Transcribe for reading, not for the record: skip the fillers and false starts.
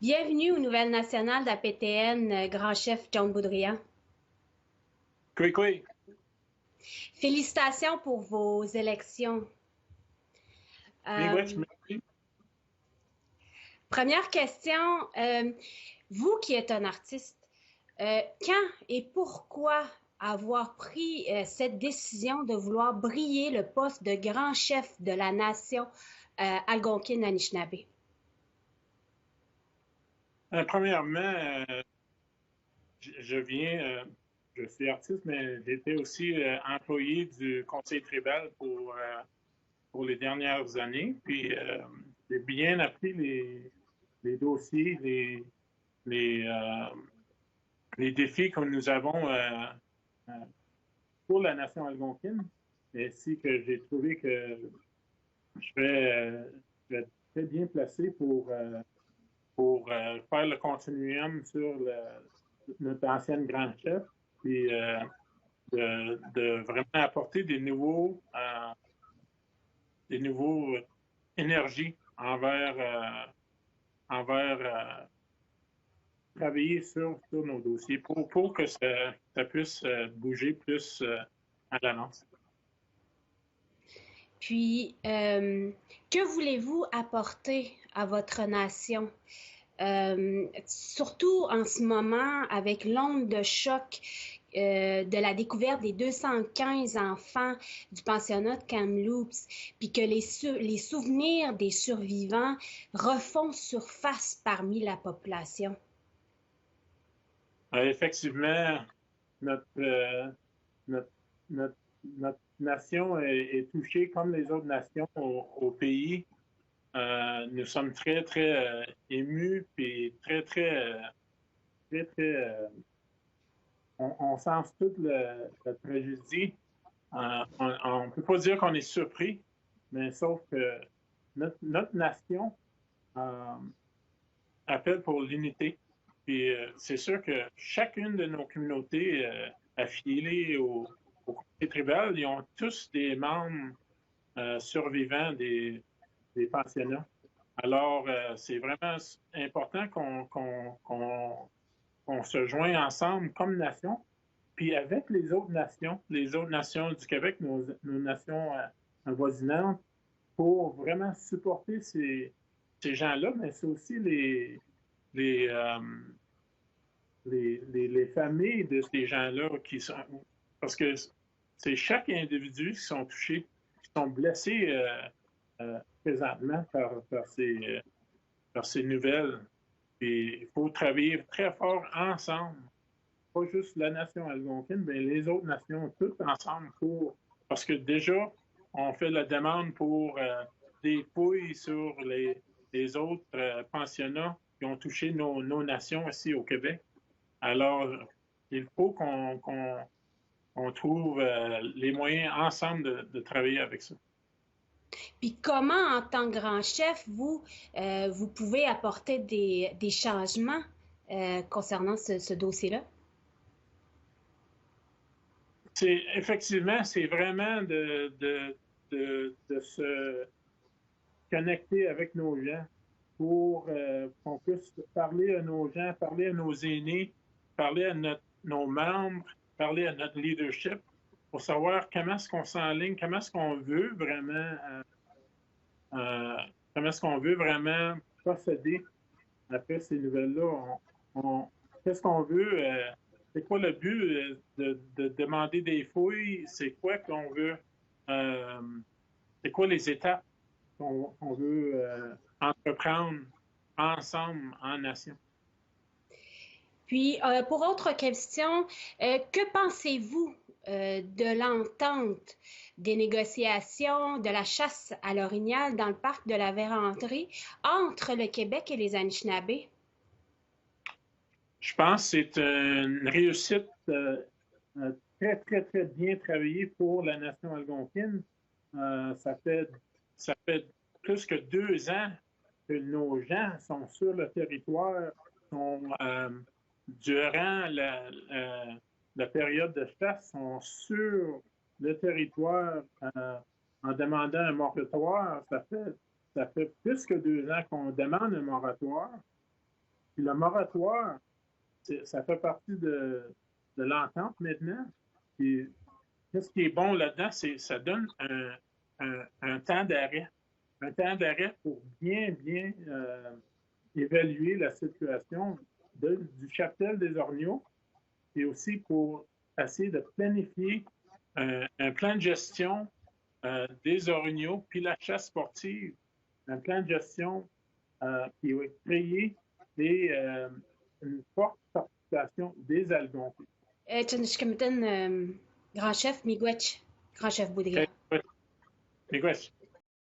Bienvenue aux Nouvelles nationales d'APTN, grand chef John Boudria. Oui. Félicitations pour vos élections. Merci. Première question, vous qui êtes un artiste, quand et pourquoi avoir pris cette décision de vouloir briller le poste de grand chef de la nation Algonquine-Anishinaabe? Premièrement, je suis artiste, mais j'étais aussi employé du Conseil tribal pour les dernières années. Puis, j'ai bien appris les dossiers, les, euh, les défis que nous avons euh, pour la nation algonquine, ainsi que j'ai trouvé que je vais très bien placé pour faire le continuum sur notre ancienne grande chef, puis de vraiment apporter des nouveaux énergies envers travailler sur nos dossiers pour que ça puisse bouger plus à l'avance. Puis, que voulez-vous apporter à votre nation? Surtout en ce moment, avec l'onde de choc de la découverte des 215 enfants du pensionnat de Kamloops, puis que les souvenirs des survivants refont surface parmi la population. Effectivement, notre, notre, notre, notre nation est touchée comme les autres nations au pays. Nous sommes très, très émus, puis on sent toute la tragédie. On ne peut pas dire qu'on est surpris, mais sauf que notre nation appelle pour l'unité. Puis c'est sûr que chacune de nos communautés affiliées au comité tribal, ils ont tous des membres survivants des pensionnats. Alors, c'est vraiment important qu'on se joigne ensemble comme nation, puis avec les autres nations du Québec, nos nations avoisinantes, pour vraiment supporter ces gens-là, mais c'est aussi les, euh, les familles de ces gens-là qui sont. Parce que c'est chaque individu qui sont touchés, qui sont blessés présentement par ces nouvelles. Et il faut travailler très fort ensemble, pas juste la nation algonquine, mais les autres nations, toutes ensemble, parce que déjà, on fait la demande pour des fouilles sur les autres pensionnats qui ont touché nos nations ici au Québec. Alors, il faut qu'on trouve les moyens ensemble de travailler avec ça. Puis comment, en tant que grand chef, vous pouvez apporter des changements concernant ce dossier-là? Effectivement, c'est vraiment de se connecter avec nos gens pour qu'on puisse parler à nos gens, parler à nos aînés, parler à nos membres, parler à notre leadership pour savoir comment est-ce qu'on s'enligne, comment est-ce qu'on veut vraiment procéder après ces nouvelles-là. Qu'est-ce qu'on veut? C'est quoi le but de demander des fouilles? C'est quoi qu'on veut? C'est quoi les étapes qu'on veut entreprendre ensemble en nation? Puis, pour autre question, que pensez-vous de l'entente des négociations de la chasse à l'orignal dans le parc de la Vérandrie entre le Québec et les Anishinaabe? Je pense que c'est une réussite très, très, très bien travaillée pour la nation algonquine. Ça fait plus que 2 ans que nos gens sont sur le territoire, sont durant la période de chasse, sont sur le territoire en demandant un moratoire. Ça fait plus que 2 ans qu'on demande un moratoire. Puis le moratoire, ça fait partie de l'entente maintenant. Puis, qu'est-ce qui est bon là-dedans, c'est ça donne un temps d'arrêt. Un temps d'arrêt pour bien évaluer la situation du cheptel des Orgnaux et aussi pour essayer de planifier un plan de gestion des Orgnaux puis la chasse sportive. Un plan de gestion qui va créer une forte participation des Algonquins. Grand chef Miigwech, grand chef Boudria. Miigwech.